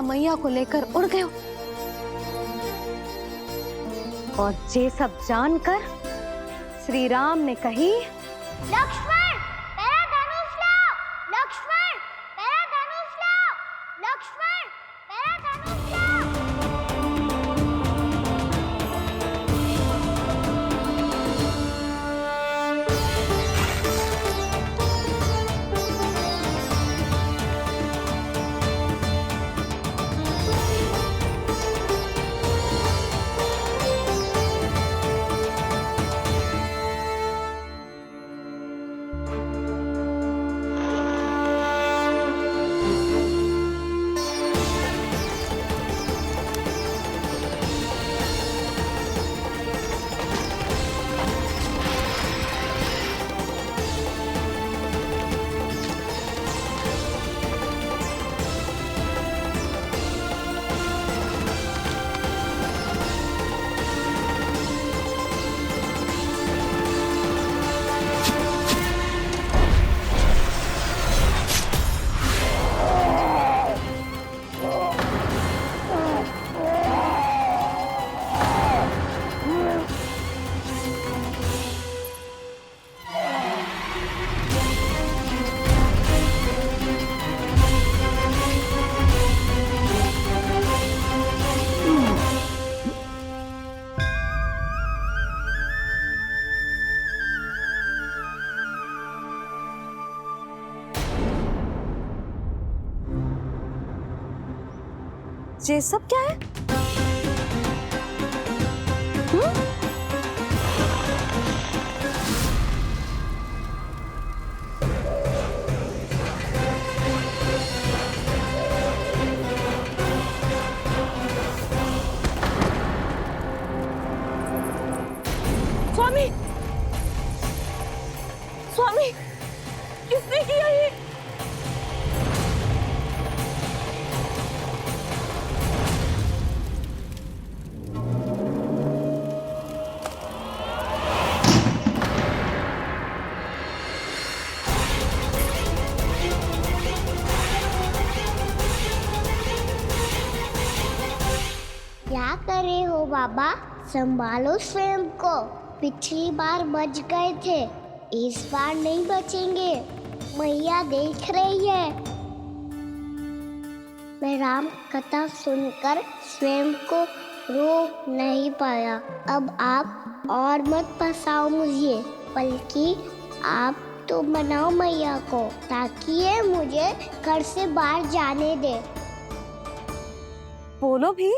मैया को लेकर उड़ गए हो। और ये सब जानकर श्री राम ने कही, लक्ष्मण मेरा धनुष लाओ, लक्ष्मण मेरा धनुष लाओ, लक्ष्मण मेरा धनुष लाओ। ये सब क्या है? स्वामी, स्वामी, किसने किया ये? क्या कर रहे हो बाबा? संभालो स्वयं को। पिछली बार बच गए थे, इस बार नहीं बचेंगे। मैया देख रही है। मैं राम कथा सुनकर स्वयं को रोक नहीं पाया। अब आप और मत फंसाओ मुझे, बल्कि आप तो मनाओ मैया को, ताकि ये मुझे घर से बाहर जाने दे। बोलो भी।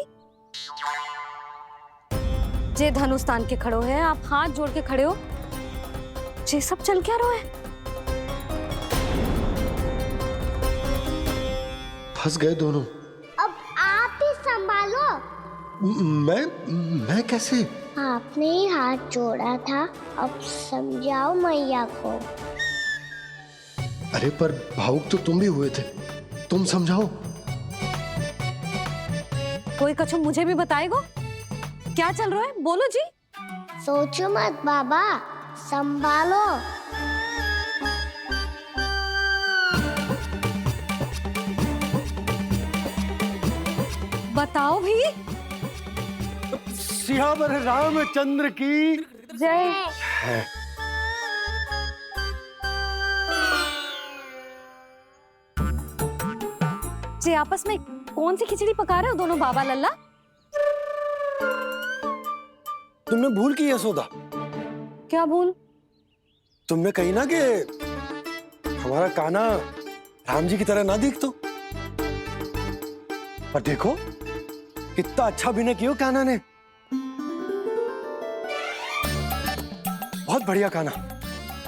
जे धनुष तान के खड़ो है, आप हाथ जोड़ के खड़े हो। ये सब चल क्या रहा है? फंस गए दोनों। अब आप ही संभालो। मैं कैसे? आपने ही हाथ जोड़ा था, अब समझाओ मैया को। अरे पर भावुक तो तुम भी हुए थे, तुम समझाओ। कोई कछु मुझे भी बताएगो? क्या चल रहा है? बोलो जी। सोचो मत बाबा, संभालो। बताओ भी। सियावर रामचंद्र की जय। जी आपस में कौन सी खिचड़ी पका रहे हो दोनों बाबा लल्ला? तुमने भूल की यशोदा? क्या भूल? तुमने कही ना कि हमारा कान्हा राम जी की तरह ना दिख तो। पर देखो कितना अच्छा अभिनय किया कान्हा ने। बहुत बढ़िया कान्हा।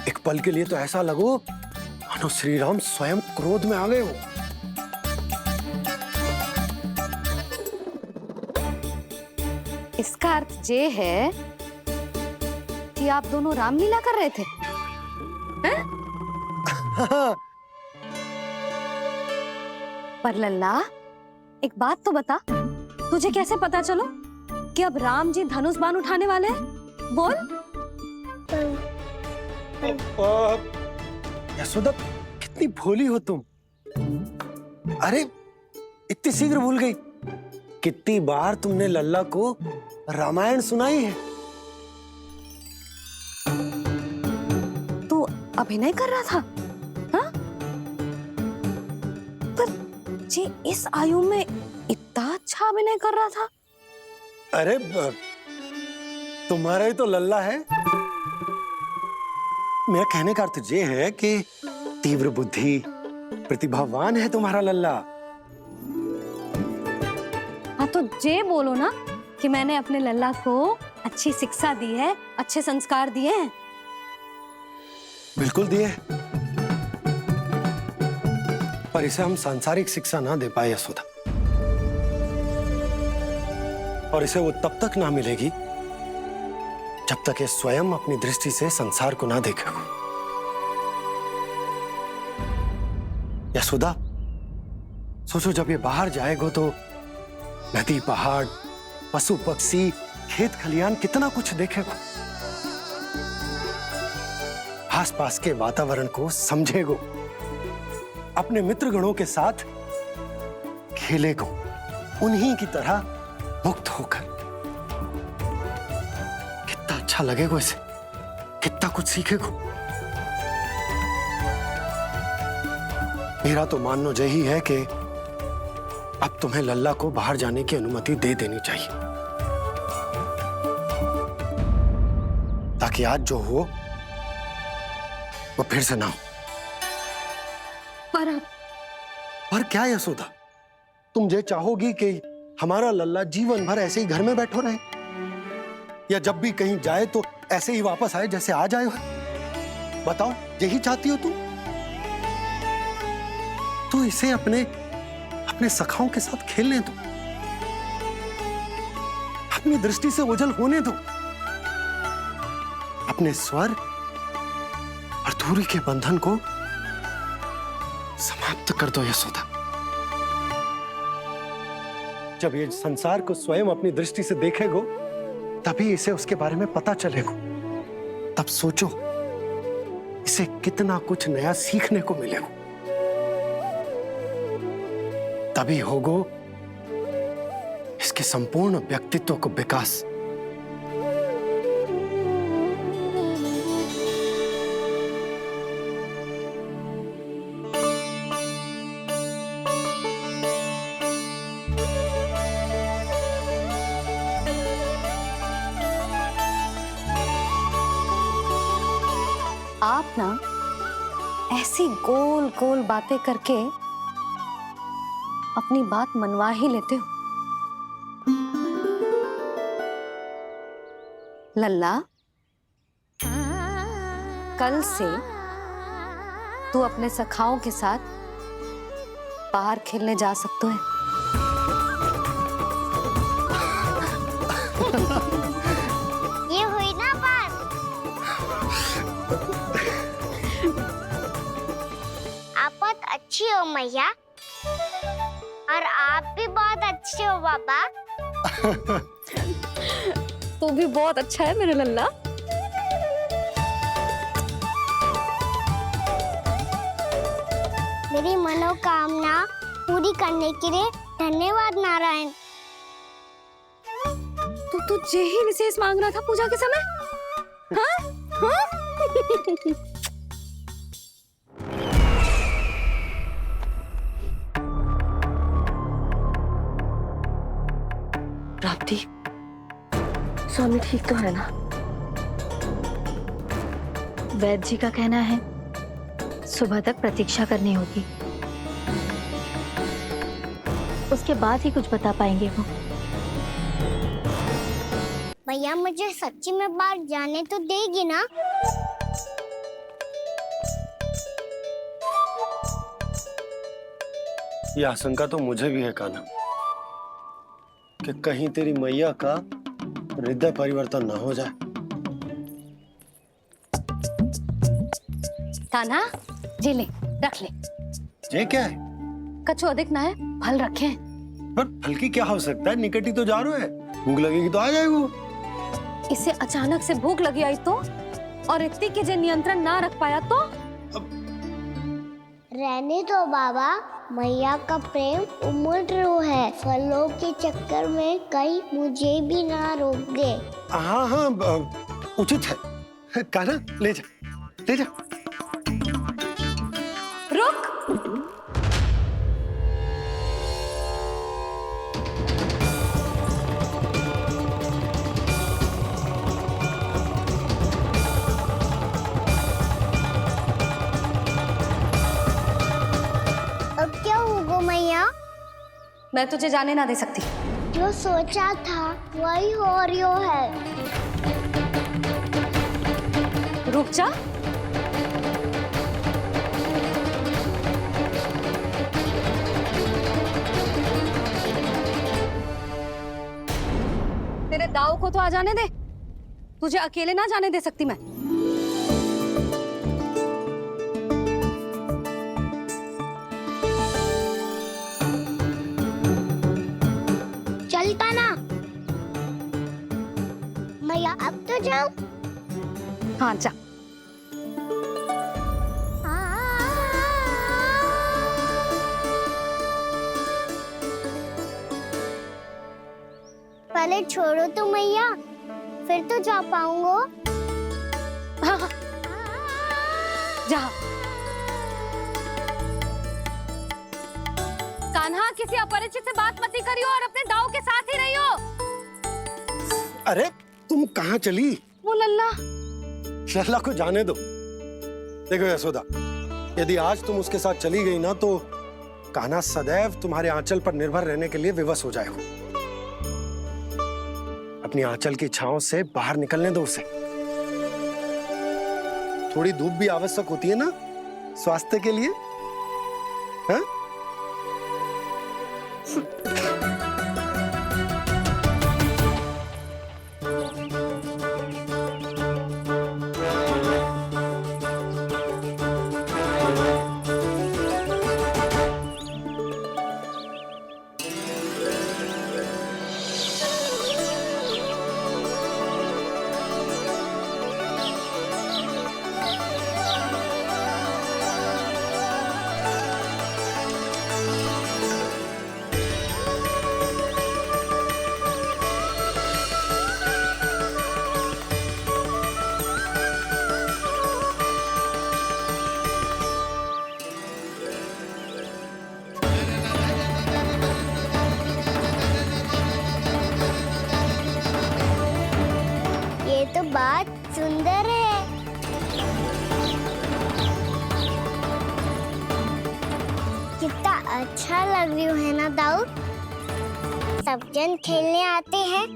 एक पल के लिए तो ऐसा लगो मानो श्री राम स्वयं क्रोध में आ गए हो। इसका अर्थ ये है कि आप दोनों रामलीला कर रहे थे, हैं? पर लल्ला एक बात तो बता, तुझे कैसे पता चलो कि अब राम जी धनुष बाण उठाने वाले हैं? बोल। यशोदा कितनी भोली हो तुम। अरे इतनी शीघ्र भूल गई? कितनी बार तुमने लल्ला को रामायण सुनाई है? तू अभिनय कर रहा था? हाँ? पर जी इस आयु में इतना अच्छा अभिनय कर रहा था? अरे तुम्हारा ही तो लल्ला है। मेरा कहने का अर्थ ये है कि तीव्र बुद्धि, प्रतिभावान है तुम्हारा लल्ला। हाँ तो ये बोलो ना कि मैंने अपने लल्ला को अच्छी शिक्षा दी है, अच्छे संस्कार दिए हैं। बिल्कुल दिए, पर इसे हम सांसारिक शिक्षा ना दे पाए यशोदा, और इसे वो तब तक ना मिलेगी जब तक ये स्वयं अपनी दृष्टि से संसार को ना देखेगा। यशोदा, सोचो जब ये बाहर जाएगा तो नदी, पहाड़, पशु पक्षी, खेत खलियान कितना कुछ देखेगा। आसपास के वातावरण को समझेगो, अपने मित्रगणों के साथ खेलेगो, उन्हीं की तरह मुक्त होकर। कितना अच्छा लगेगा इसे, कितना कुछ सीखेगो। मेरा तो मानना यही है कि अब तुम्हें लल्ला को बाहर जाने की अनुमति दे देनी चाहिए, ताकि आज जो हो वो फिर से ना हो। पर क्या यशोदा, तुम ये चाहोगी कि हमारा लल्ला जीवन भर ऐसे ही घर में बैठो रहे, या जब भी कहीं जाए तो ऐसे ही वापस आए जैसे आज आए हो? बताओ, यही चाहती हो तुम? तो इसे अपने सखाओं के साथ खेलने दो, अपनी दृष्टि से ओझल होने दो, अपने स्वर और दूरी के बंधन को समाप्त कर दो यशोदा। जब ये संसार को स्वयं अपनी दृष्टि से देखेगो, तभी इसे उसके बारे में पता चलेगा। तब सोचो इसे कितना कुछ नया सीखने को मिलेगा। तभी होगो इसके संपूर्ण व्यक्तित्व को विकास। आप ना ऐसी गोल गोल बातें करके अपनी बात मनवा ही लेते हो। लल्ला, कल से तू अपने सखाओं के साथ बाहर खेलने जा सकते हैं। ये हुई ना बात। आप बहुत अच्छी हो मैया, और आप भी बहुत अच्छे हो बाबा। तू भी बहुत अच्छा है मेरे लल्ला। मेरी मनोकामना पूरी करने के लिए धन्यवाद नारायण। तो तुझे ही विशेष मांग रहा था पूजा के समय? हाँ? हाँ? प्राप्ति, स्वामी ठीक तो है ना? वैद्य जी का कहना है सुबह तक प्रतीक्षा करनी होगी, उसके बाद ही कुछ बता पाएंगे वो। भैया मुझे सच्ची में बाहर जाने तो देगी ना? ये आशंका तो मुझे भी है कान्हा, कि कहीं तेरी मैया का हृदय परिवर्तन ना हो जाए। कान्हा, जी ले, रख ले। ये क्या है? कछु अधिक ना है, फल रखे हैं। पर फल की क्या हो सकता है? निकट ही तो जा रहे हैं, भूख लगेगी तो आ जाएगा। इसे अचानक से भूख लगी आई तो, और इतनी के जे नियंत्रण ना रख पाया तो? रहने दो बाबा, मैया का प्रेम उमड़ है। फलों के चक्कर में कहीं मुझे भी ना रोक दे। हाँ हाँ उचित है। कान्हा ले जा, ले जा। रुक। अब क्या होगा मैया? मैं तुझे जाने ना दे सकती। जो सोचा था वही हो रही है। रुक जा। तेरे दाव को तो आ जाने दे। तुझे अकेले ना जाने दे सकती मैं। चलता ना मैया, अब तो जाओ। हाँ जा। पहले छोड़ो तो मैया, फिर तो जा पाऊंगा। हाँ हाँ जा। कान्हा, किसी अपरिचित से बात मत करियो और अपने दाव के साथ ही रहियो। अरे तुम कहाँ चली? वो लल्ला। लल्ला को जाने दो। देखो यशोदा, यदि आज तुम उसके साथ चली गई ना तो कान्हा सदैव तुम्हारे आंचल पर निर्भर रहने के लिए विवश हो जाएगा। अपनी आंचल की छांव से बाहर निकलने दो उसे। थोड़ी धूप भी आवश्यक होती है ना स्वास्थ्य के लिए, हाँ? ये तो बात सुंदर है। कितना अच्छा लग रही है ना दाऊ? सब जन खेलने आते हैं,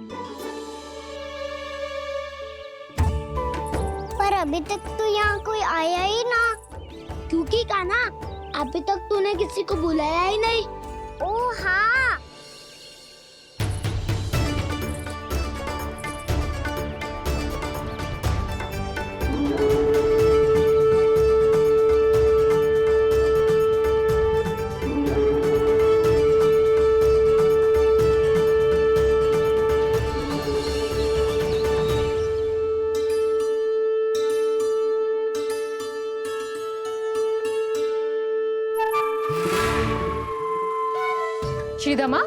पर अभी तक तो यहाँ कोई आया ही ना। क्योंकि कान्हा, अभी तक तूने किसी को बुलाया ही नहीं। ओ हाँ, श्रीदमा।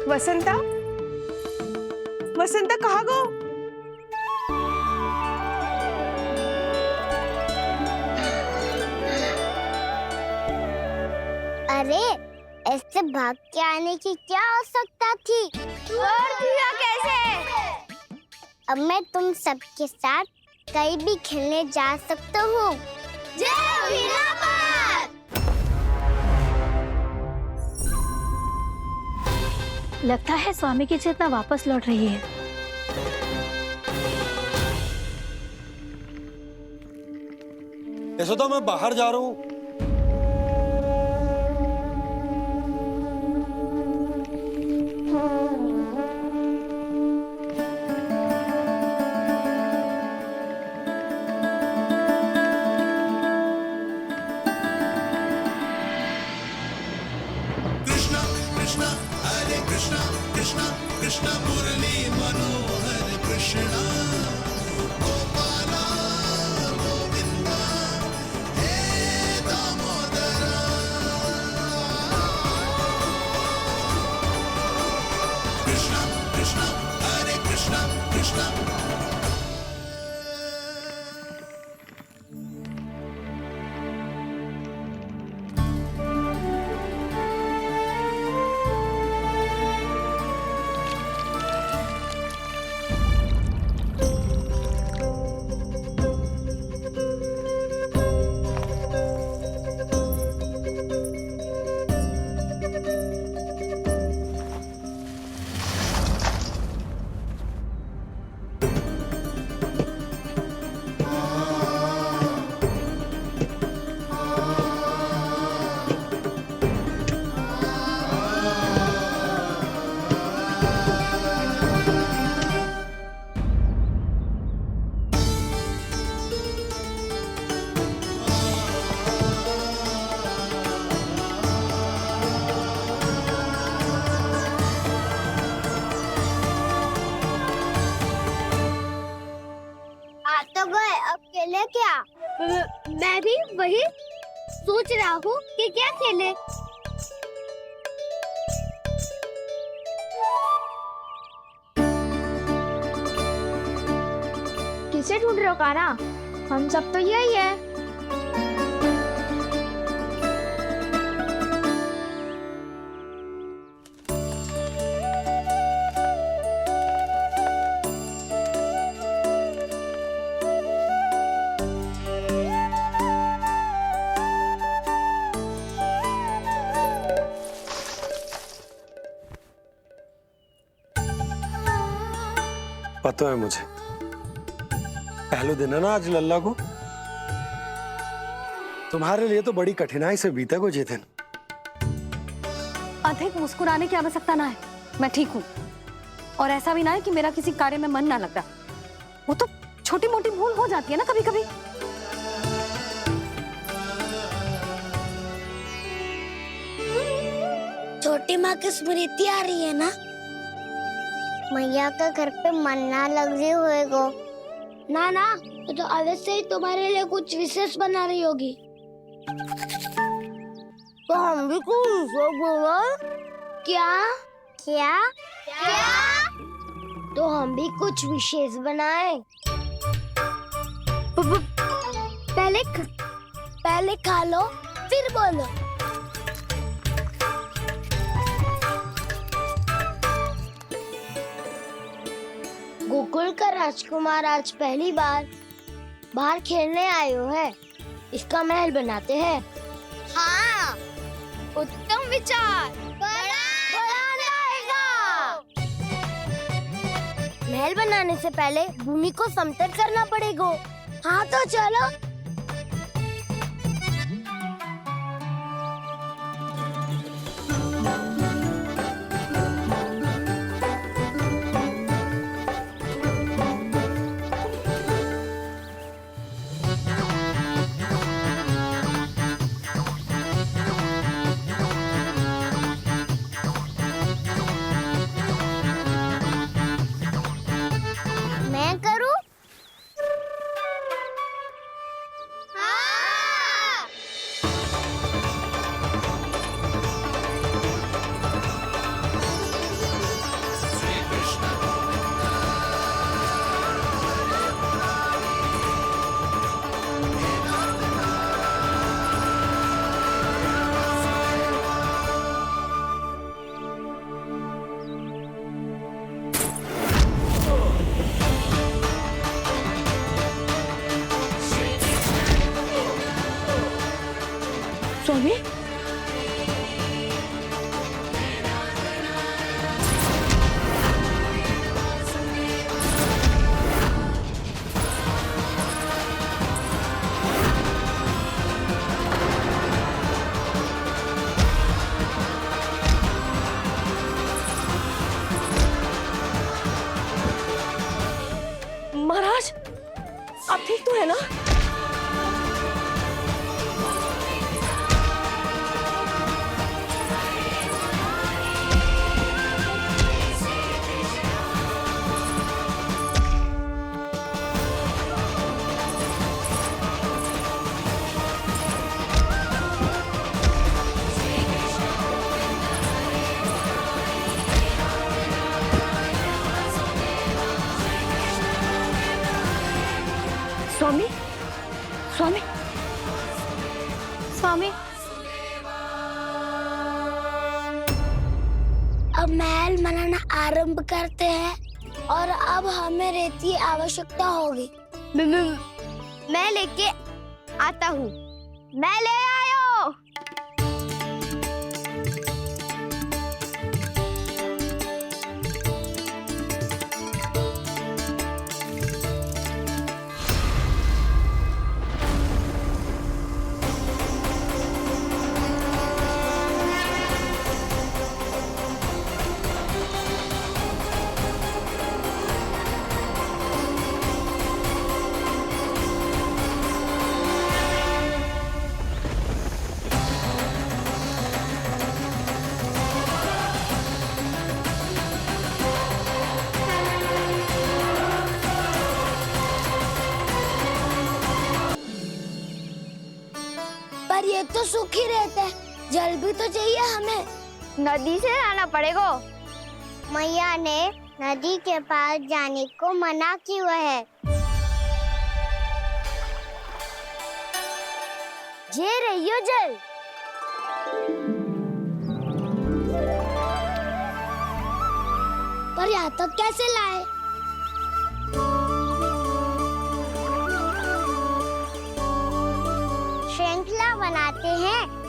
वसंता, वसंता कहाँ गो? अरे ऐसे भाग के आने की क्या आवश्यकता थी? और दिया कैसे? अब मैं तुम सबके साथ कहीं भी खेलने जा सकता हूँ। जय वीरापात! लगता है स्वामी की चेतना वापस लौट रही है। यशोदा, मैं बाहर जा रहा हूँ। Krishna, Krishna, Hare Krishna, Krishna, Krishna. तो गए, अब खेले क्या? मैं भी वही सोच रहा हूँ कि क्या खेले। किसे ढूंढ रहे हो कान्हा? हम सब तो यही है। पता है मुझे, पहले दिन है ना आज लल्ला को। तुम्हारे लिए तो बड़ी कठिनाई से बीता को जितिन। अधिक मुस्कुराने की आवश्यकता ना है, मैं ठीक हूँ। और ऐसा भी ना है कि मेरा किसी कार्य में मन ना लग रहा। वो तो छोटी मोटी भूल हो जाती है ना कभी कभी। छोटी माँ की स्मृति आ रही है ना? मैया का घर पे मन ना लग रही होएगो। ना ना, तो अवश्य ही तुम्हारे लिए कुछ विशेष बना रही होगी। तो हम भी कुछ विशेष बनाए? क्या क्या क्या? तो हम भी कुछ विशेष बनाए। पहले खा लो फिर बोलो। गोकुल का राजकुमार आज पहली बार बाहर खेलने आए हो है, इसका महल बनाते हैं। हाँ, उत्तम विचार। बड़ा रहेगा। महल बनाने से पहले भूमि को समतल करना पड़ेगा। हाँ तो चलो। मैं करूं? हाँ। स्वामी, महाराज आप ठीक तो है ना? स्वामी स्वामी स्वामी अब महल बनाना आरंभ करते हैं और अब हमें रेत की आवश्यकता होगी। मैं लेके आता हूँ। मैं ले आयो। पर ये तो सूखी रहता है, जल भी तो चाहिए हमें। नदी से लाना पड़ेगा। मैया ने नदी के पास जाने को मना किया है। ये रहियो जल। पर यहाँ तक कैसे लाए? श्रृंखला बनाते हैं।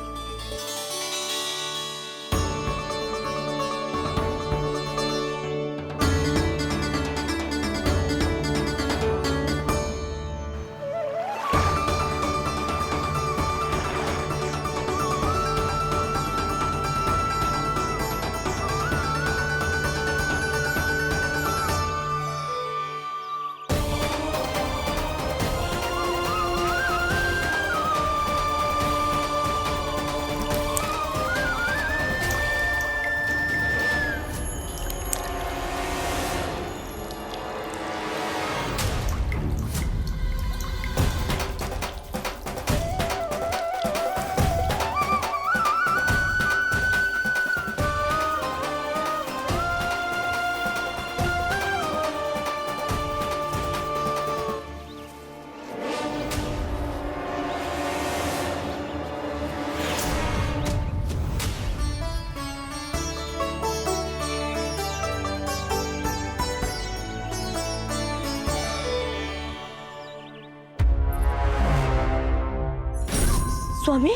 स्वामी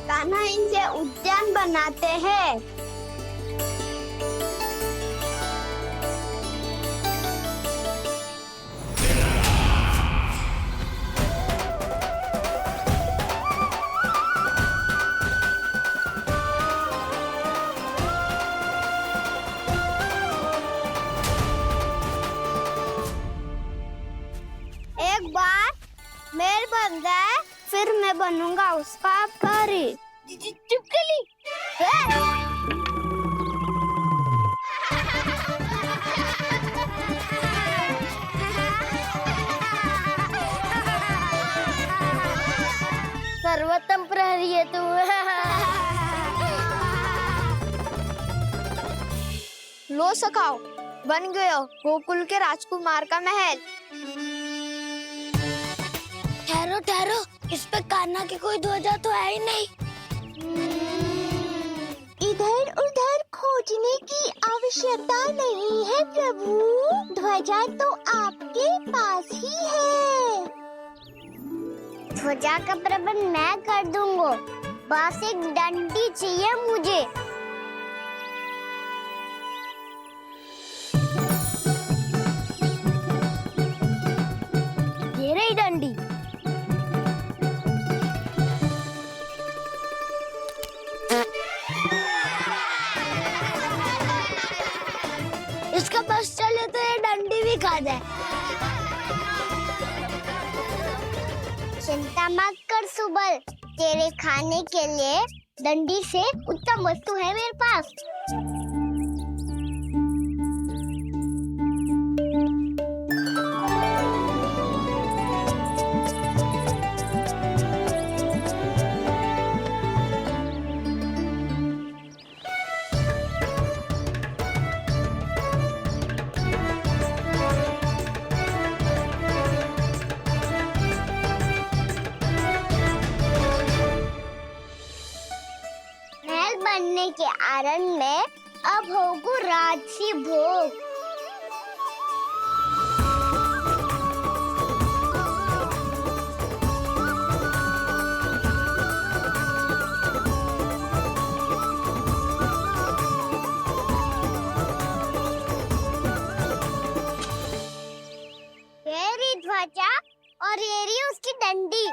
कान्हा इनसे उद्यान बनाते हैं। एक बार मेल बन जाए फिर मैं बनूंगा उसका परी। चुपकली। सर्वोत्तम प्रहरी है तू। लो सखाओ, बन गयो गोकुल के राजकुमार का महल। ठहरो ठहरो, इस पे कान्हा की कोई ध्वजा तो है ही नहीं। इधर उधर खोजने की आवश्यकता नहीं है प्रभु, ध्वजा तो आपके पास ही है। ध्वजा का प्रबंध मैं कर दूंगा, बस एक डंडी चाहिए मुझे। ये रही डंडी। इसका बस चले तो ये डंडी भी खा जाए। चिंता मत कर सुबल, तेरे खाने के लिए डंडी से उत्तम वस्तु है मेरे पास। कारण मैं अब होगू राजसी भोग। ये रही ध्वजा और ये रही उसकी डंडी।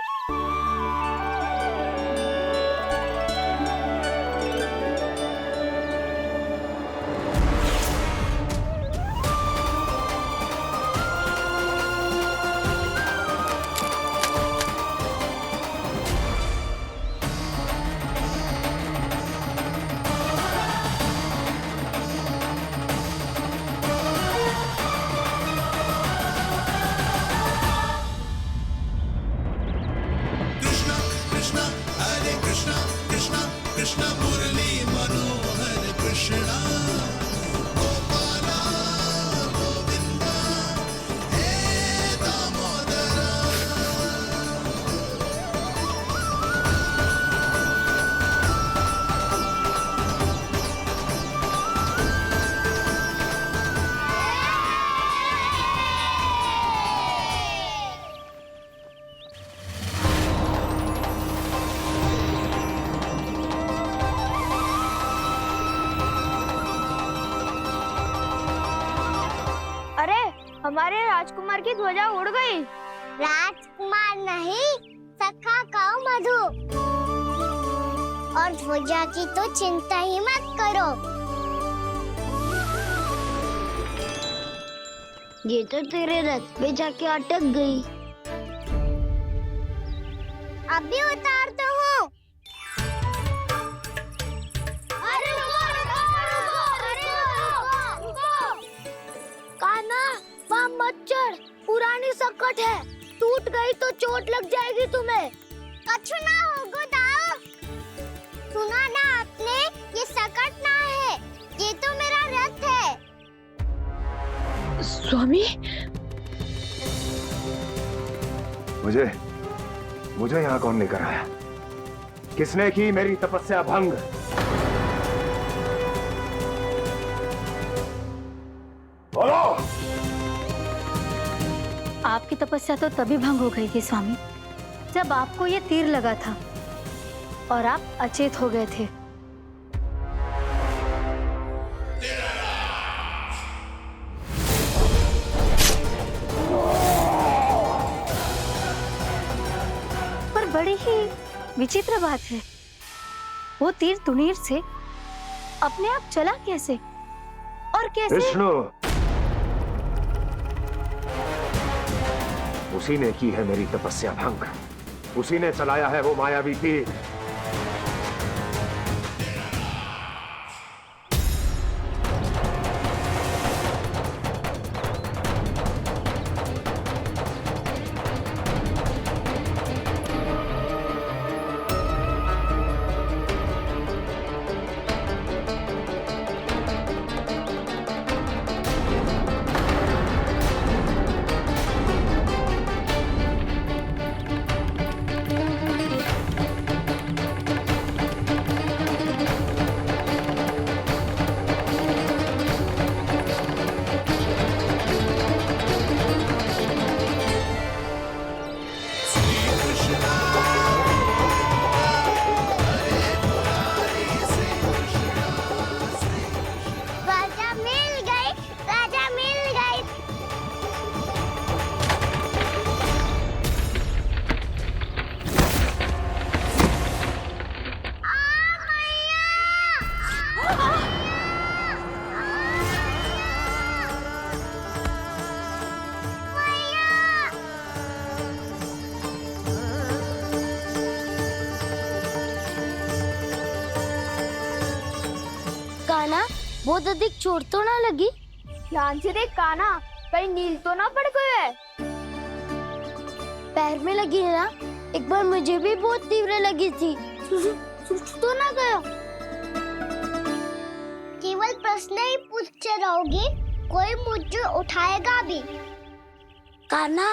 हमारे राजकुमार की ध्वजा उड़ गई। राजकुमार नहीं, सखा कहो मधु। और ध्वजा की तो चिंता ही मत करो। ये तो तेरे रथ पे जाके अटक गई। अभी उतारता हूँ। अरे कान्हा, वहाँ मत चढ़, पुरानी सकट है, टूट गई तो चोट लग जाएगी तुम्हें। कछु ना होगा दाऊ। सुना ना आपने, ये सकट ना है, ये तो मेरा रथ है। स्वामी, मुझे यहाँ कौन लेकर आया? किसने की मेरी तपस्या भंग? बोलो। आपकी तपस्या तो तभी भंग हो गई थी स्वामी, जब आपको ये तीर लगा था और आप अचेत हो गए थे। पर बड़ी ही विचित्र बात है, वो तीर तुनीर से अपने आप चला कैसे और कैसे? विष्णु, उसी ने की है मेरी तपस्या भंग, उसी ने चलाया है वो मायावी तीर। कान्हा, बहुत अधिक चोट तो ना लगी? ध्यान से देख कान्हा, कहीं नील तो ना पड़ गए? पैर में लगी है ना? एक बार मुझे भी बहुत तीव्र लगी थी। सुच तो ना गया? केवल प्रश्न ही पूछते रहोगे, कोई मुझे उठाएगा भी? कान्हा,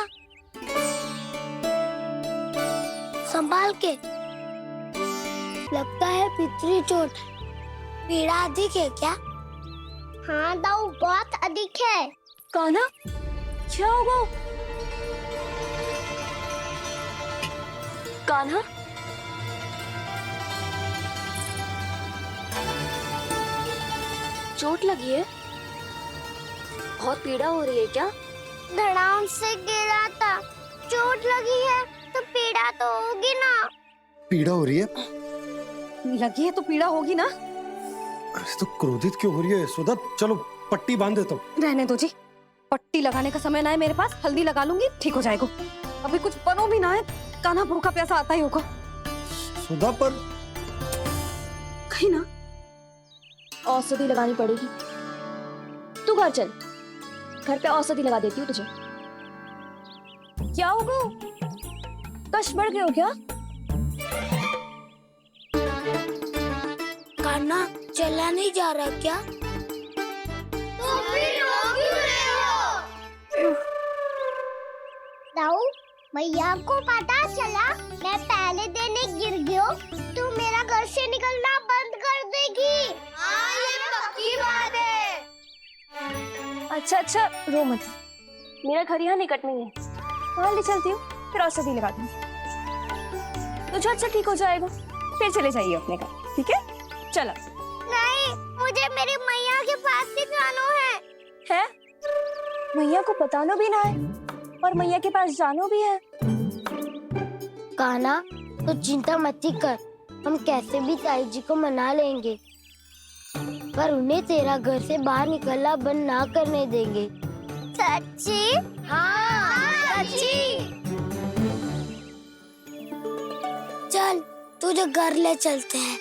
संभाल के। लगता है पितरी चोट। पीड़ा अधिक है क्या? हाँ दाऊ, बहुत अधिक है। कान्हा, क्या होगा? कान्हा, चोट लगी है? बहुत पीड़ा हो रही है क्या? धड़ाम से गिरा था, चोट लगी है तो पीड़ा तो होगी ना। पीड़ा हो रही है? लगी है तो पीड़ा होगी ना। अरे तो क्रोधित क्यों हो रही है यशोदा? चलो पट्टी बांध देता हूँ। रहने दो जी, पट्टी लगाने का समय ना है मेरे पास। हल्दी लगा लूंगी, ठीक हो जाएगा। अभी कुछ बनो भी ना है, कान्हा भूखा प्यासा आता ही होगा। सुधा पर कहीं ना औषधि लगानी पड़ेगी। तू घर चल, घर पे औषधि लगा देती हूँ तुझे। क्या होगा? कष्ट बढ़ गए हो क्या? कान्हा चला नहीं जा रहा क्या? तो फिर रो क्यों रहे हो? दाऊ, भैया को पता चला मैं पहले दिन ही गिर गया तो मेरा घर से निकलना बंद कर देगी। हाँ, ये पक्की बात है। अच्छा, रो मत। मेरा घर यहाँ निकट में है, वहाँ ले चलती हूँ, फिर औषधि लगा दूंगी। तो झट से ठीक हो जाएगा, फिर चले जाइए अपने घर, ठीक है? चलो। नहीं, मुझे मेरी मैया के पास ही जाना है। मैया को बताना भी ना है और मैया के पास जानो भी है। कान्हा, तो चिंता मत ही कर, हम कैसे भी ताई जी को मना लेंगे, पर उन्हें तेरा घर से बाहर निकलना बंद ना करने देंगे। सच्ची? हाँ, सच्ची। चल, तुझे घर ले चलते हैं।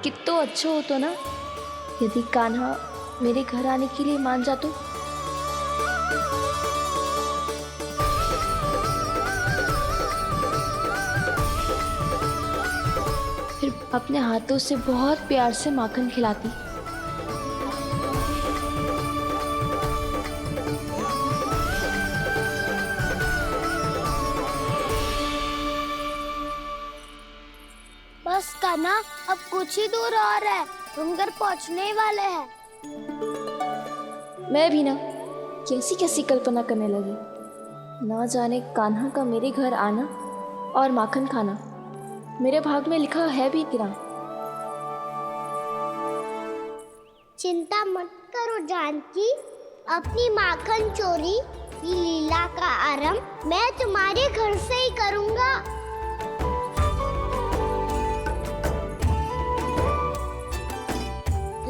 कितना अच्छा हो तो ना यदि कान्हा मेरे घर आने के लिए मान जा तो। फिर अपने हाथों से बहुत प्यार से माखन खिलाती। बस कान्हा, अब कुछ ही दूर और है, हम घर पहुंचने ही वाले हैं। मैं भी ना कैसी कैसी कल्पना करने लगी। ना जाने कान्हा का मेरे घर आना और माखन खाना मेरे भाग में लिखा है भी कि ना। चिंता मत करो जानकी, अपनी माखन चोरी की लीला का आरंभ मैं तुम्हारे घर से ही करूंगा।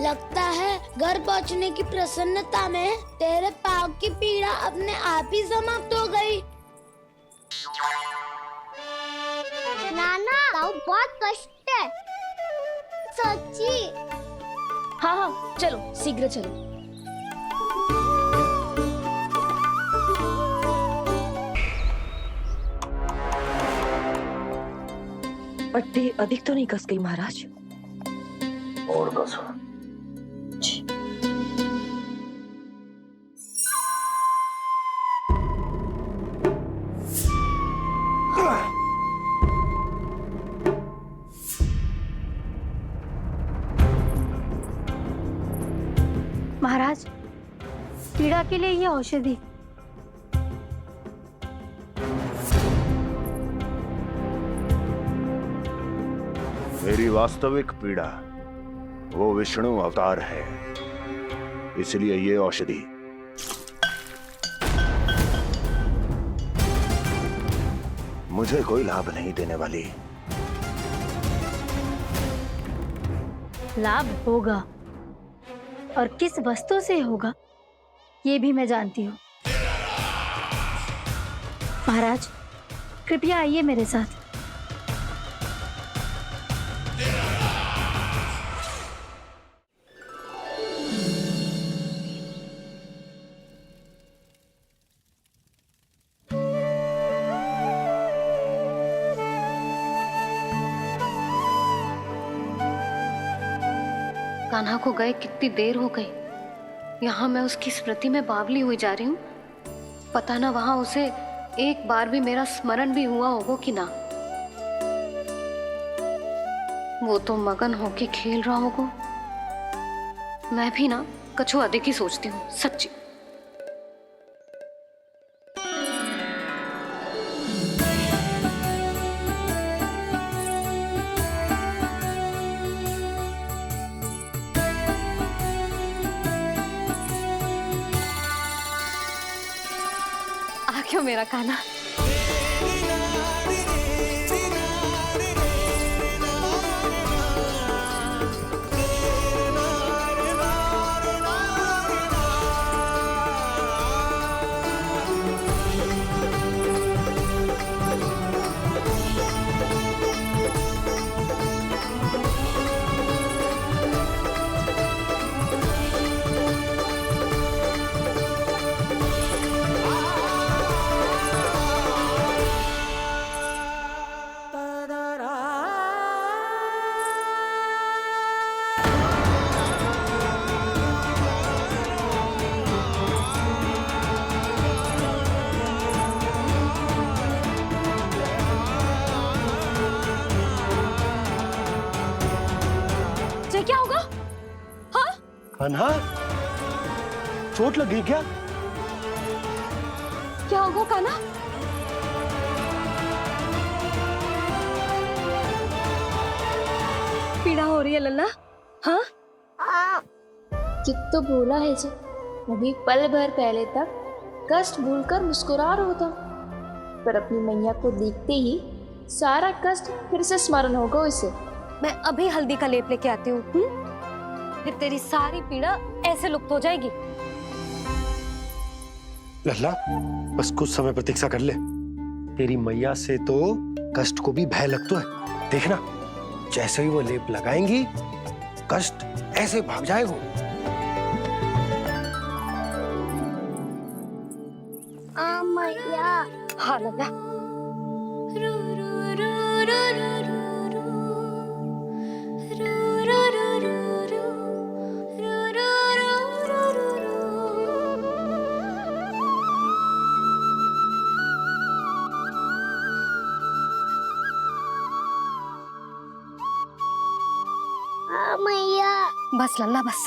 लगता है घर पहुंचने की प्रसन्नता में तेरे पाँव की पीड़ा अपने आप ही समाप्त हो गई। नाना, पाँव बहुत कष्ट है। सच्ची? हाँ, चलो शीघ्र चलो। पट्टी अधिक तो नहीं कस गई महाराज? और कसो। महाराज, पीड़ा के लिए ये औषधि। मेरी वास्तविक पीड़ा वो विष्णु अवतार है, इसलिए ये औषधि मुझे कोई लाभ नहीं देने वाली। लाभ होगा, और किस वस्तु से होगा ये भी मैं जानती हूँ। महाराज, कृपया आइए मेरे साथ। कान्हा को गए कितनी देर हो गई। यहाँ मैं उसकी स्मृति में बावली हुई जा रही हूँ। पता ना वहां उसे एक बार भी मेरा स्मरण भी हुआ होगा कि ना। वो तो मगन होके खेल रहा होगा। मैं भी ना कछु अधिक ही सोचती हूँ सच्ची। आ क्यों मेरा कान्हा। क्या होगा? हाँ? कान्हा, चोट लग गई क्या? क्या होगा कान्हा? पीड़ा हो रही है लल्ला? हाँ? चित तो भूला है जी, अभी पल भर पहले तक कष्ट भूलकर मुस्कुरा रहा था, पर अपनी मैया को देखते ही सारा कष्ट फिर से स्मरण होगा उसे। मैं अभी हल्दी का लेप लेके आती हूँ। फिर तेरी सारी पीड़ा ऐसे लुप्त हो जाएगी। लल्ला, बस कुछ समय प्रतीक्षा कर ले। तेरी मैया से तो कष्ट को भी भय लगता है। देखना, जैसे ही वो लेप लगाएंगी, कष्ट ऐसे भाग जाएगा। मैया। हाँ लल्ला। मैया। बस लल्ला बस।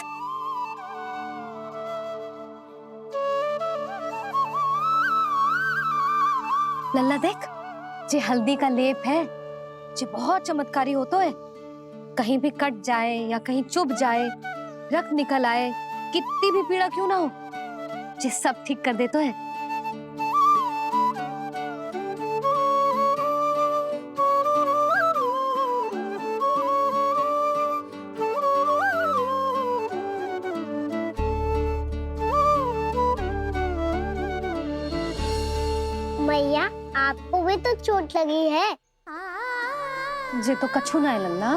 लल्ला देख, जे हल्दी का लेप है, जे बहुत चमत्कारी होता है। कहीं भी कट जाए या कहीं चुभ जाए, रक्त निकल आए, कितनी भी पीड़ा क्यों ना हो, जे सब ठीक कर देता है। मैया, आपको भी तो चोट लगी है। जे तो कछु ना है लल्ला।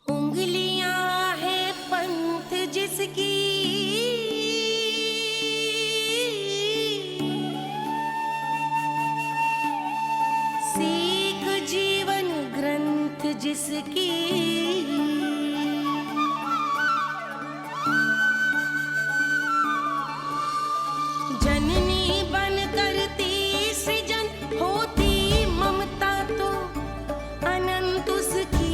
उंगलियां है पंथ जिसकी, सीख जीवन ग्रंथ जिसकी, जननी बन करती सृजन होती ममता तो अनंत उसकी।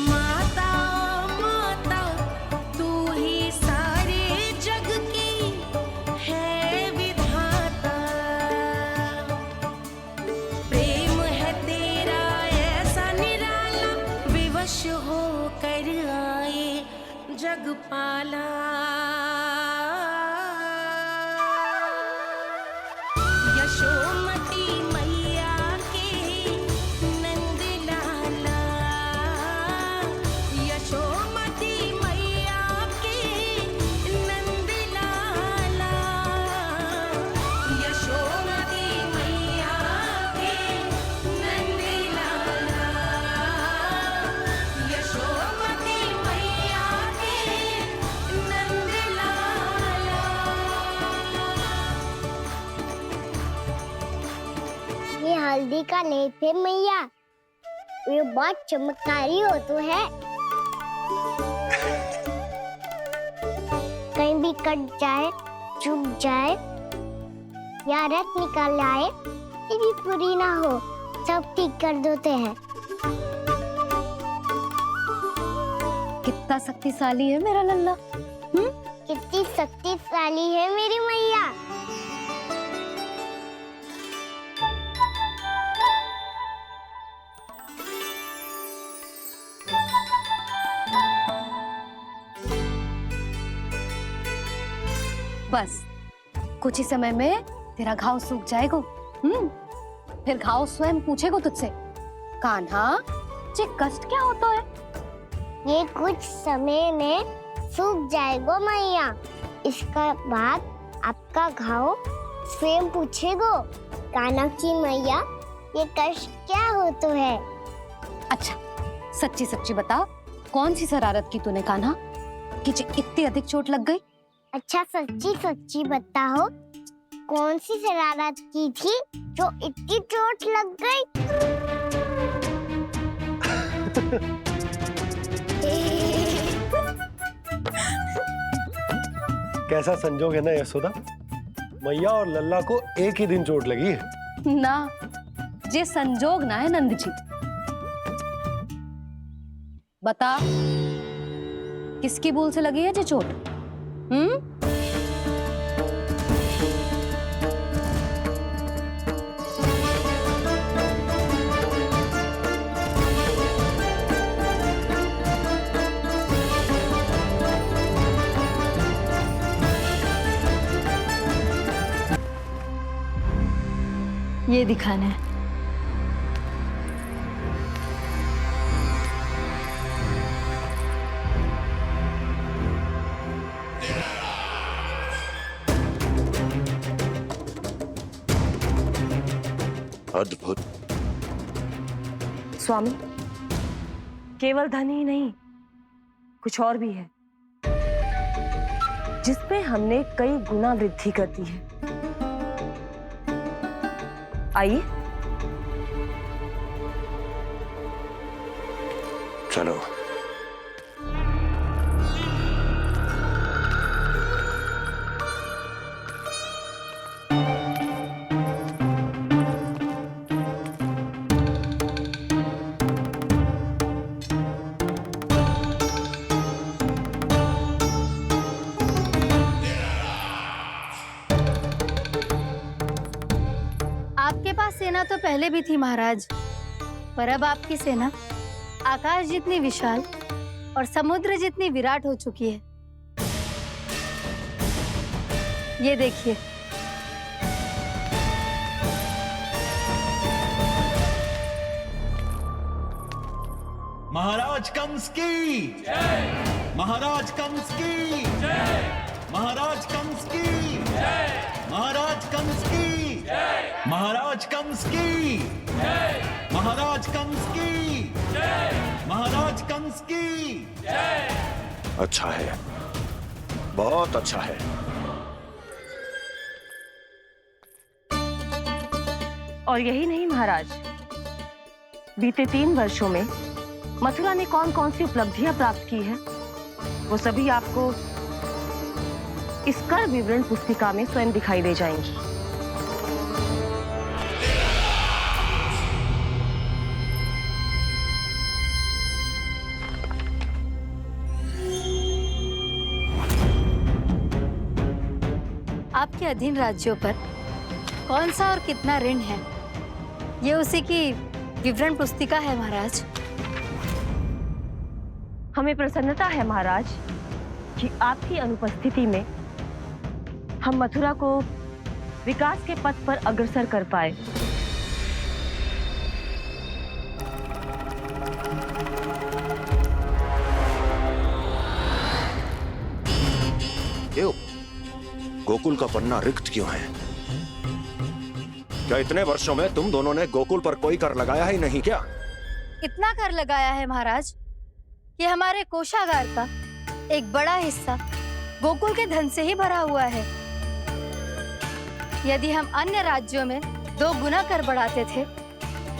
माता माता तू ही सारे जग की है विधाता, प्रेम है तेरा ऐसा निराला, विवश होकर आए जगपाला। यशोमती मैया के नंद लाला, यशोमती मैया के नंद लाला। का ले थे मैया, वे बहुत चमत्कारी हो तो है। कहीं भी कट जाए, चुभ जाए या रक्त निकल आए, ये भी पूरी ना हो, सब ठीक कर देते हैं। कितना शक्तिशाली है मेरा लल्ला। कितनी शक्तिशाली है मेरी मैया। बस कुछ ही समय में तेरा घाव सूख जाएगा। फिर घाव स्वयं पूछेगा तुझसे, कान्हा ये कष्ट क्या होता है? ये कुछ समय में सूख जाएगा मैया। इसका बाद आपका घाव स्वयं पूछेगो, कान्हा की मैया ये कष्ट क्या होता है। अच्छा सच्ची सच्ची बता, कौन सी शरारत की तूने कान्हा कि इतनी अधिक चोट लग गई? अच्छा सच्ची सच्ची बताओ, कौन सी शरारत की थी जो इतनी चोट लग गई? कैसा संजोग है ना यशोदा, मैया और लल्ला को एक ही दिन चोट लगी है। ना ये संजोग ना है नंद जी। बता किसकी भूल से लगी है ये चोट? ये दिखाना है। अद्भुत। स्वामी, केवल धन ही नहीं, कुछ और भी है जिसपे हमने कई गुना वृद्धि कर दी है। आइए चलो। आपके पास सेना तो पहले भी थी महाराज, पर अब आपकी सेना आकाश जितनी विशाल और समुद्र जितनी विराट हो चुकी है। ये देखिए, महाराज कंस की जय, महाराज कंस की जय, महाराज कंस की जय, महाराज कंस की जय, महाराज कंस की जय, महाराज कंस की जय, महाराज कंस की जय। अच्छा है, बहुत अच्छा है। और यही नहीं महाराज, बीते 3 वर्षों में मथुरा ने कौन कौन सी उपलब्धियां प्राप्त की है, वो सभी आपको इस कर विवरण पुस्तिका में स्वयं दिखाई दे जाएंगी। आपके अधीन राज्यों पर कौन सा और कितना ऋण है, ये उसी की विवरण पुस्तिका है महाराज। हमें प्रसन्नता है महाराज कि आपकी अनुपस्थिति में हम मथुरा को विकास के पथ पर अग्रसर कर पाए। क्यों? गोकुल का पन्ना रिक्त क्यों है? क्या इतने वर्षों में तुम दोनों ने गोकुल पर कोई कर लगाया ही नहीं क्या? इतना कर लगाया है महाराज कि हमारे कोषागार का एक बड़ा हिस्सा गोकुल के धन से ही भरा हुआ है। यदि हम अन्य राज्यों में 2 गुना कर बढ़ाते थे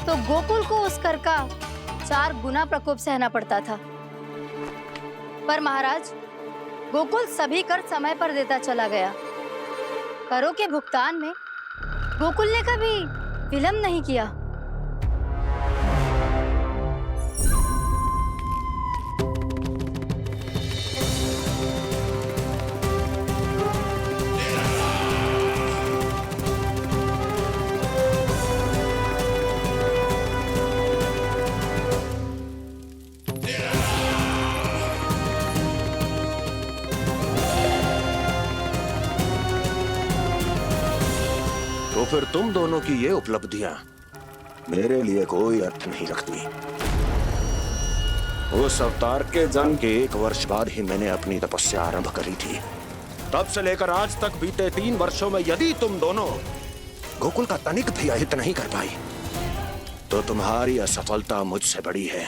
तो गोकुल को उस कर का 4 गुना प्रकोप सहना पड़ता था। पर महाराज, गोकुल सभी कर समय पर देता चला गया। करों के भुगतान में गोकुल ने कभी विलंब नहीं किया। तो फिर तुम दोनों की ये उपलब्धियां मेरे लिए कोई अर्थ नहीं रखती। उस अवतार के जन्म के 1 वर्ष बाद ही मैंने अपनी तपस्या आरंभ करी थी। तब से लेकर आज तक बीते 3 वर्षों में यदि तुम दोनों गोकुल का तनिक भी अहित नहीं कर पाई तो तुम्हारी असफलता मुझसे बड़ी है।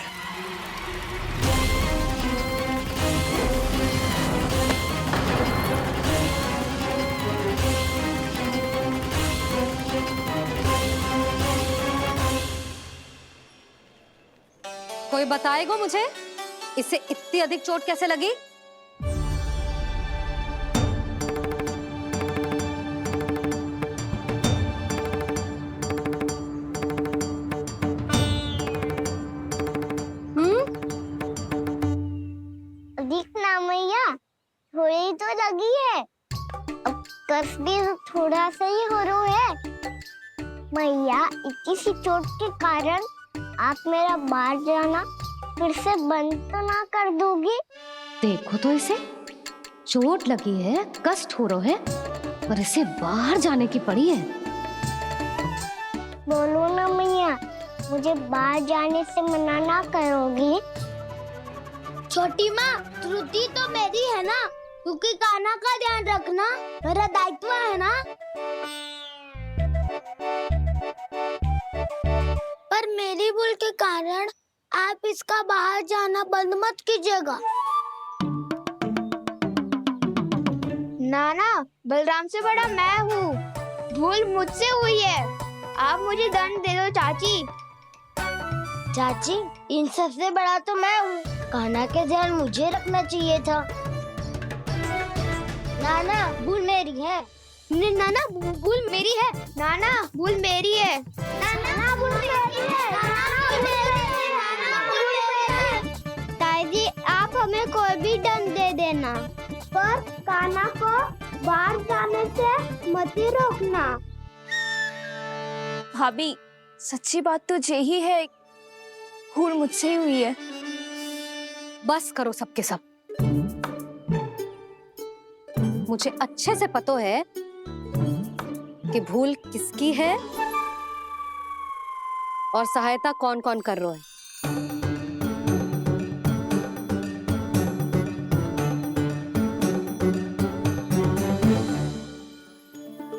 कोई बताएगा मुझे इसे इतनी अधिक चोट कैसे लगी? दिखना मैया, थोड़ी तो लगी है। अब कस भी थोड़ा सा ही हो रहा है। मैया, इतनी सी चोट के कारण आप मेरा बाहर जाना फिर से बंद तो ना कर दोगी? देखो तो इसे, चोट लगी है, कष्ट हो रहा है, पर इसे बाहर जाने की पड़ी है। बोलो ना मैया, मुझे बाहर जाने से मना ना करोगी? छोटी माँ, त्रुटि तो मेरी है ना, क्योंकि कान्हा का ध्यान रखना मेरा दायित्व है ना। पर मेरी भूल के कारण आप इसका बाहर जाना बंद मत कीजिएगा। नाना, बलराम से बड़ा मैं हूँ, भूल मुझसे हुई है, आप मुझे दंड दे दो चाची। चाची, इन सबसे बड़ा तो मैं हूँ, कान्हा के ध्यान मुझे रखना चाहिए था। नाना, भूल मेरी है। नाना, भूल मेरी है। नाना, भूल मेरी है। नाना, भूल मेरी है। नाना, भूल मेरी है। ताई जी, आप हमें कोई भी दंड दे देना, पर कान्हा को बाहर जाने से मत ही रोकना। भाभी, सच्ची बात तो यही है, भूल मुझसे ही हुई है। बस करो सबके सब। मुझे अच्छे से पता है कि भूल किसकी है और सहायता कौन कौन कर रहा है।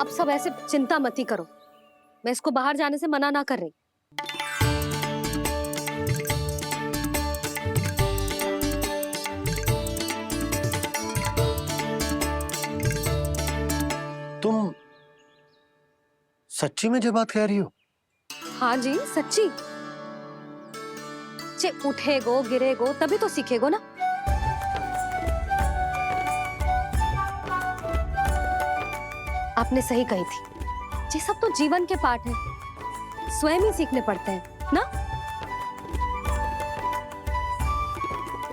अब सब ऐसे चिंता मत ही करो, मैं इसको बाहर जाने से मना ना कर रही। तुम सच्ची में जो बात कह रही हो? हाँ जी, सच्ची। जे उठेगो गिरेगो तभी तो सीखेगो ना। आपने सही कही थी, ये सब तो जीवन के पाठ है, स्वयं ही सीखने पड़ते हैं ना।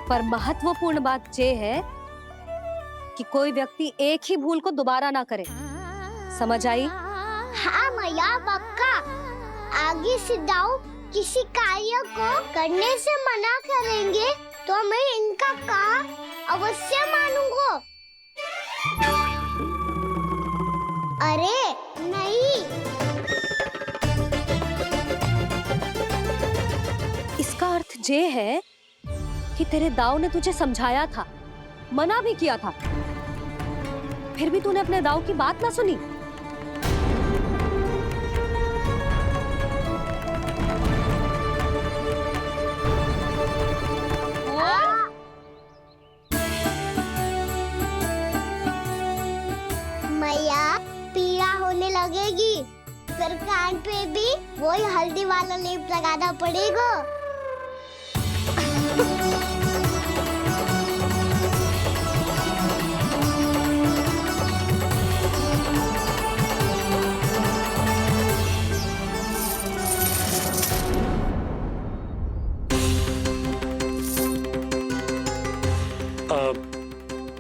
पर महत्वपूर्ण बात ये है कि कोई व्यक्ति एक ही भूल को दोबारा ना करे, समझ आई? हाँ मैया, पक्का। आगे से जाओ किसी कार्य को करने से मना करेंगे तो मैं इनका कहा अवश्य मानूंगा। अरे नहीं, इसका अर्थ ये है कि तेरे दाऊ ने तुझे समझाया था, मना भी किया था, फिर भी तूने अपने दाऊ की बात ना सुनी। मैया, पीड़ा होने लगेगी, फिर कान पे भी वही हल्दी वाला लेप लगाना पड़ेगा।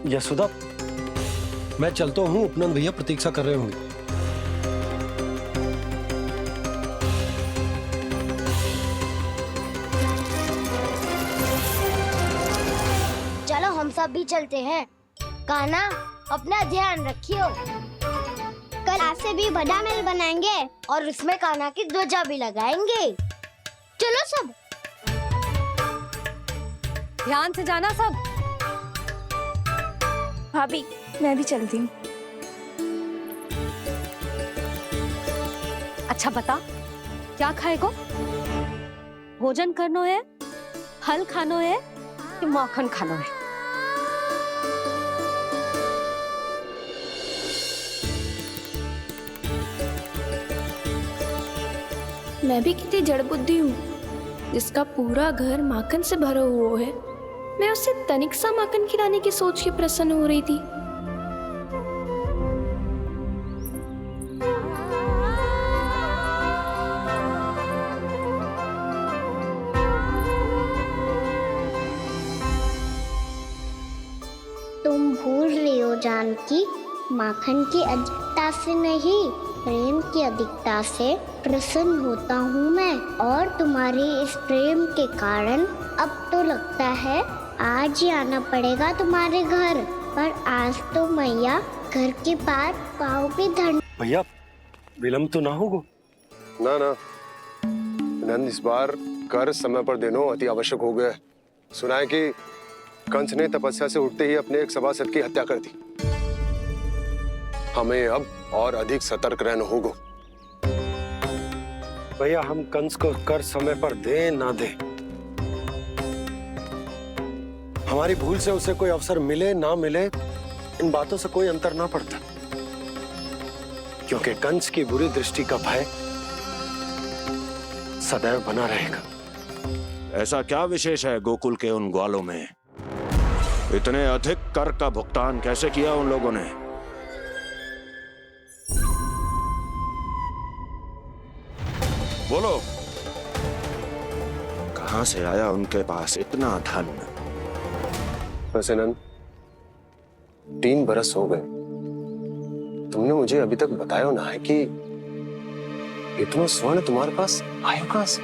यशोदा, मैं चलता हूँ, उपनंद भैया प्रतीक्षा कर रहे होंगे। चलो हम सब भी चलते हैं। कान्हा, अपना ध्यान रखियो। कल आज से भी बड़ा महल बनाएंगे और उसमें कान्हा की ध्वजा भी लगाएंगे। चलो सब। ध्यान से जाना सब। भाभी, मैं भी चलती हूँ। अच्छा बता, क्या खाएगो? भोजन करनो है, फल खानो है कि माखन खानो है? मैं भी कितनी जड़ बुद्धि हूँ, जिसका पूरा घर माखन से भरा हुआ है। मैं उससे तनिक सा माखन खिलाने की सोच के प्रसन्न हो रही थी। तुम भूल रही हो जानकी, माखन की अधिकता से नहीं, प्रेम की अधिकता से प्रसन्न होता हूँ मैं। और तुम्हारे इस प्रेम के कारण अब तो लगता है आज ही आना पड़ेगा तुम्हारे घर। पर आज तो मैया घर के पार पाँव पे धन। भैया, विलम्ब तो ना होगा? ना ना नंद, इस बार कर समय पर देना अति आवश्यक हो गया। सुना है कि कंस ने तपस्या से उठते ही अपने एक सभासद की हत्या कर दी। हमें अब और अधिक सतर्क रहना होगा। भैया, हम कंस को कर समय पर दे ना दे, हमारी भूल से उसे कोई अवसर मिले ना मिले, इन बातों से कोई अंतर ना पड़ता। क्योंकि कंस की बुरी दृष्टि का भय सदैव बना रहेगा। ऐसा क्या विशेष है गोकुल के उन ग्वालों में? इतने अधिक कर का भुगतान कैसे किया उन लोगों ने? बोलो, कहां से आया उनके पास इतना धन? वैसे नंद, 3 बरस हो गए, तुमने मुझे अभी तक बताया ना है कि इतना स्वर्ण तुम्हारे पास आया कहां से?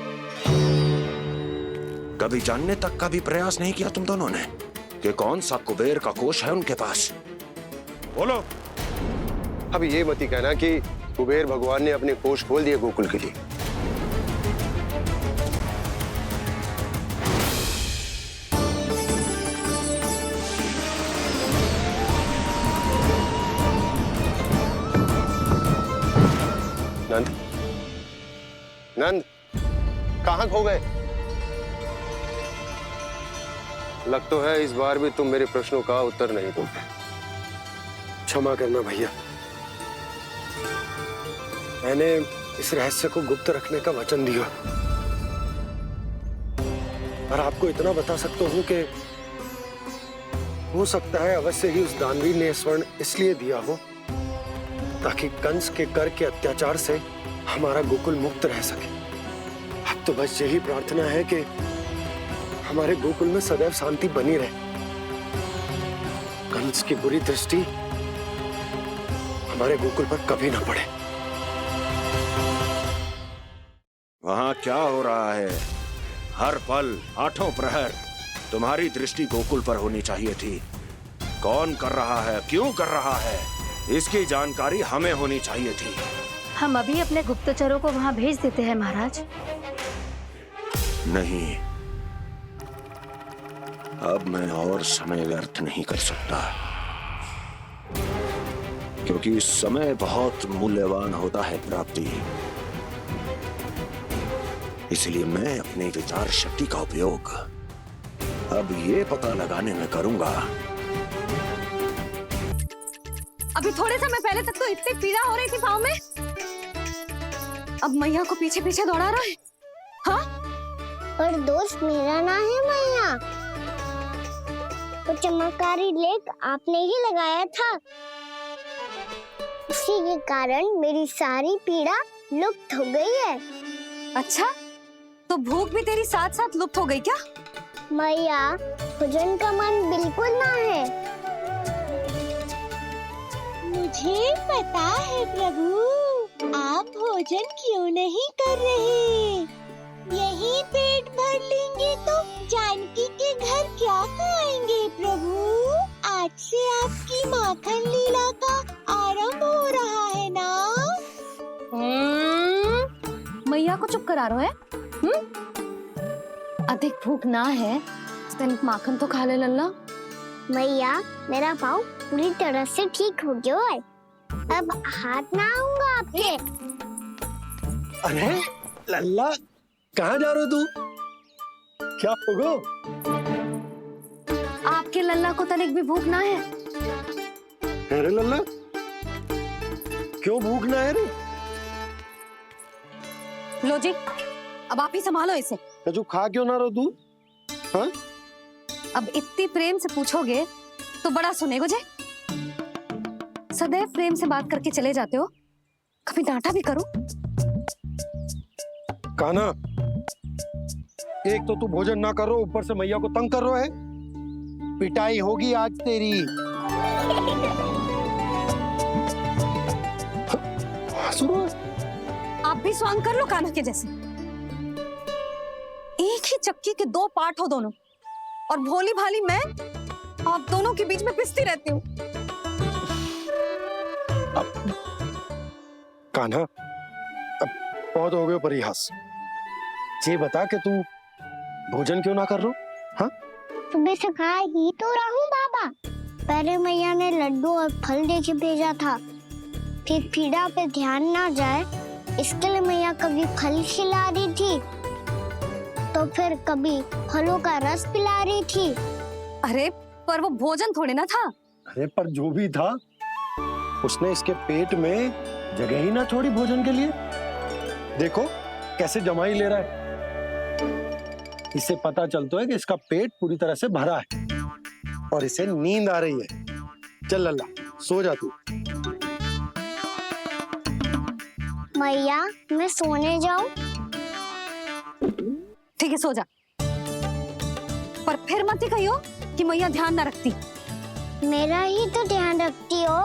कभी जानने तक का भी प्रयास नहीं किया तुम दोनों ने कि कौन सा कुबेर का कोष है उनके पास? बोलो। अब ये मत ही कहना कि कुबेर भगवान ने अपने कोष खोल दिए गोकुल के लिए। नंद, नंद, कहां खो गए? लग तो है इस बार भी तुम मेरे प्रश्नों का उत्तर नहीं दोगे। क्षमा करना भैया, मैंने इस रहस्य को गुप्त रखने का वचन दिया। और आपको इतना बता सकता हूं कि हो सकता है अवश्य ही उस दानवीर ने स्वर्ण इसलिए दिया हो ताकि कंस के कर के अत्याचार से हमारा गोकुल मुक्त रह सके। अब तो बस यही प्रार्थना है कि हमारे गोकुल में सदैव शांति बनी रहे, कंस की बुरी दृष्टि हमारे गोकुल पर कभी ना पड़े। वहां क्या हो रहा है? हर पल, आठों प्रहर तुम्हारी दृष्टि गोकुल पर होनी चाहिए थी। कौन कर रहा है, क्यों कर रहा है, इसकी जानकारी हमें होनी चाहिए थी। हम अभी अपने गुप्तचरों को वहां भेज देते हैं महाराज। नहीं, अब मैं और समय व्यर्थ नहीं कर सकता, क्योंकि समय बहुत मूल्यवान होता है प्राप्ति। इसलिए मैं अपनी विचार शक्ति का उपयोग अब ये पता लगाने में करूंगा। अभी थोड़े समय पहले तक तो इतनी पीड़ा हो रही थी पाँव में, अब मैया को पीछे पीछे दौड़ा रहा है। हाँ, पर दोस्त मेरा ना है मैया, वो चमत्कारी लेक आपने ही लगाया था। उसी के कारण मेरी सारी पीड़ा लुप्त हो गई है। अच्छा, तो भूख भी तेरी साथ साथ लुप्त हो गई क्या? मैया, भोजन का मन बिल्कुल ना है। मुझे पता है प्रभु, आप भोजन क्यों नहीं कर रहे। यही पेट भर लेंगे तो जानकी के घर क्या खाएंगे प्रभु। आज से आपकी माखन लीला का आरंभ हो रहा है ना। मैया को चुप करा रहा है। अधिक भूख ना है तो तनिक माखन तो खा ले लल्ला। मैया, मेरा पाँव पूरी तरह से ठीक हो गया है। अब हाथ ना आऊंगा आपके। अरे लल्ला, कहाँ जा रहे हो तू? क्या होगो? आपके लल्ला को तनिक भी भूख ना है। अरे लल्ला, क्यों भूख ना है रे? लो जी, अब आप ही संभालो इसे। तू खा क्यों ना रहो तू? हाँ? अब इतनी प्रेम से पूछोगे तो बड़ा सुनेगो जे। सदैव प्रेम से बात करके चले जाते हो, कभी डांटा भी करो। कान्हा, एक तो तू भोजन ना करो, ऊपर से मैया को तंग कर रहा है। पिटाई होगी आज तेरी। आप भी स्वांग कर लो कान्हा के जैसे। एक ही चक्की के दो पार्ट हो दोनों, और भोली भाली मैं आप दोनों के बीच में पिसती रहती हूँ। कान्हा, अब बहुत हो गए परिहास। ये बता कि तू भोजन क्यों ना कर रो? हाँ? सुबह से खा ही तो रहा हूँ बाबा। पहले मैया ने लड्डू और फल दे के भेजा था, फिर पीड़ा पे ध्यान ना जाए इसके लिए मैया कभी फल खिला रही थी, तो फिर कभी फलों का रस पिला रही थी। अरे पर वो भोजन थोड़े ना था। अरे पर जो भी था, उसने इसके पेट में जगह ही ना छोड़ी भोजन के लिए। देखो कैसे जमाई ले रहा है। इससे पता चलता है कि इसका पेट पूरी तरह से भरा है और इसे नींद आ रही है। चल लल्ला, सो जा तू। मैया, मैं सोने जाऊं? ठीक है, सो जा, पर फिर मत ही कहियो कि मैया ध्यान ना रखती। मेरा ही तो ध्यान रखती हो।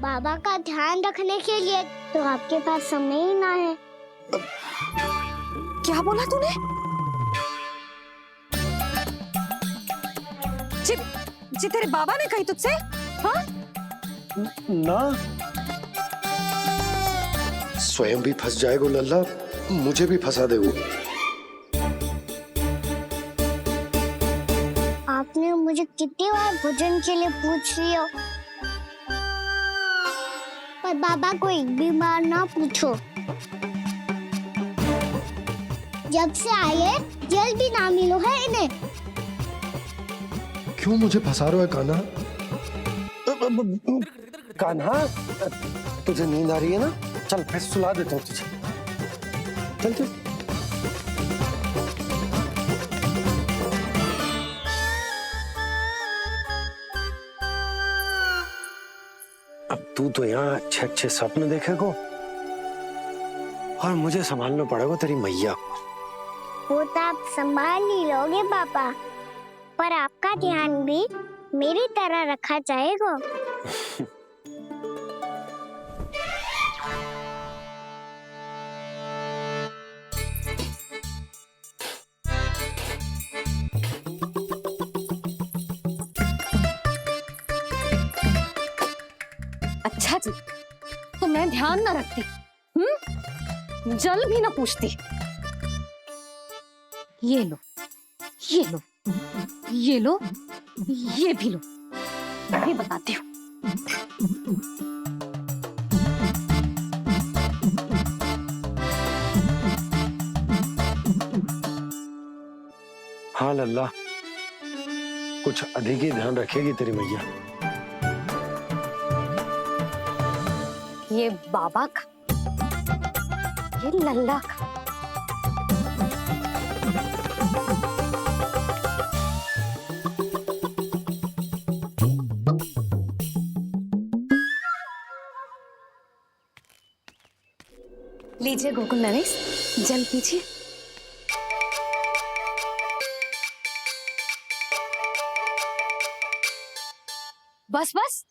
बाबा का ध्यान रखने के लिए तो आपके पास समय ही ना है। क्या बोला तूने? जी तेरे बाबा ने कही तुझसे? हाँ? ना, स्वयं भी फंस जाएगा लल्ला, मुझे भी फंसा देगो। आपने मुझे कितनी बार भोजन के लिए पूछ लिया, पर बाबा को एक भी बार ना पूछो। जब से आए जल भी ना मिलो है इन्हें। क्यों मुझे फंसा रहा है कान्हा? कान्हा, तुझे नींद आ रही है ना? चल मैं सुला देता हूँ तुझे। चल चल। अब तू तो यहाँ अच्छे अच्छे सपने देखेगा और मुझे संभालना पड़ेगा तेरी मैया को। वो तो आप संभाल ही लोगे पापा, पर आपका ध्यान भी मेरी तरह रखा जाएगा। अच्छा जी, तो मैं ध्यान ना रखती, जल भी ना पूछती। ये लो, ये लो, ये लो, ये भी लो, मैं भी बताती हूँ। हाँ लल्ला, कुछ अधिक ही ध्यान रखेगी तेरी मैया। ये बाबा का ये लल्ला का। लीजिए गोकुल नरेश, जल पीजिए। बस बस,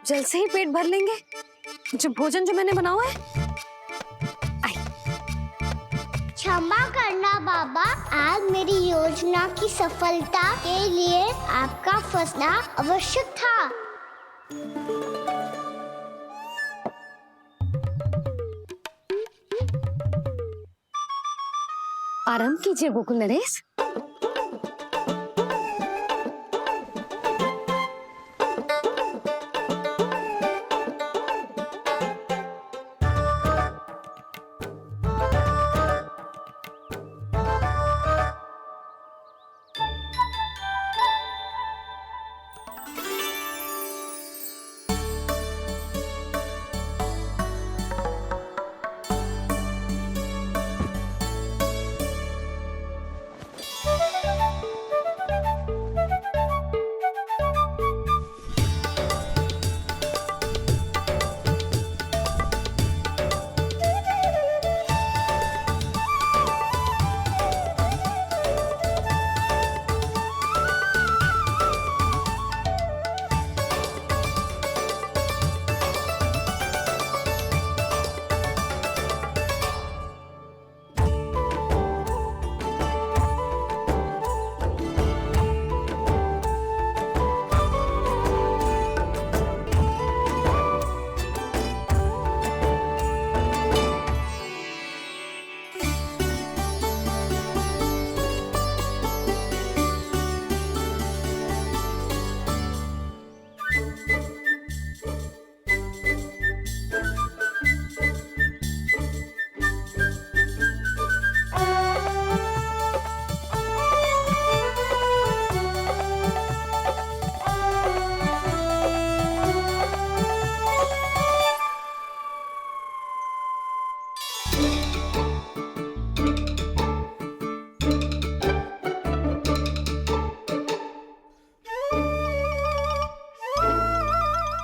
जल से ही पेट भर लेंगे। जो भोजन जो मैंने बनाया है। क्षमा करना बाबा, आज मेरी योजना की सफलता के लिए आपका फंसना आवश्यक था। आराम कीजिए गोकुल नरेश।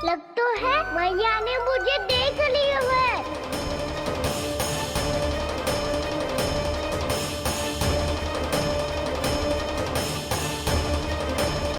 लग तो है मैया ने मुझे देख लिया है।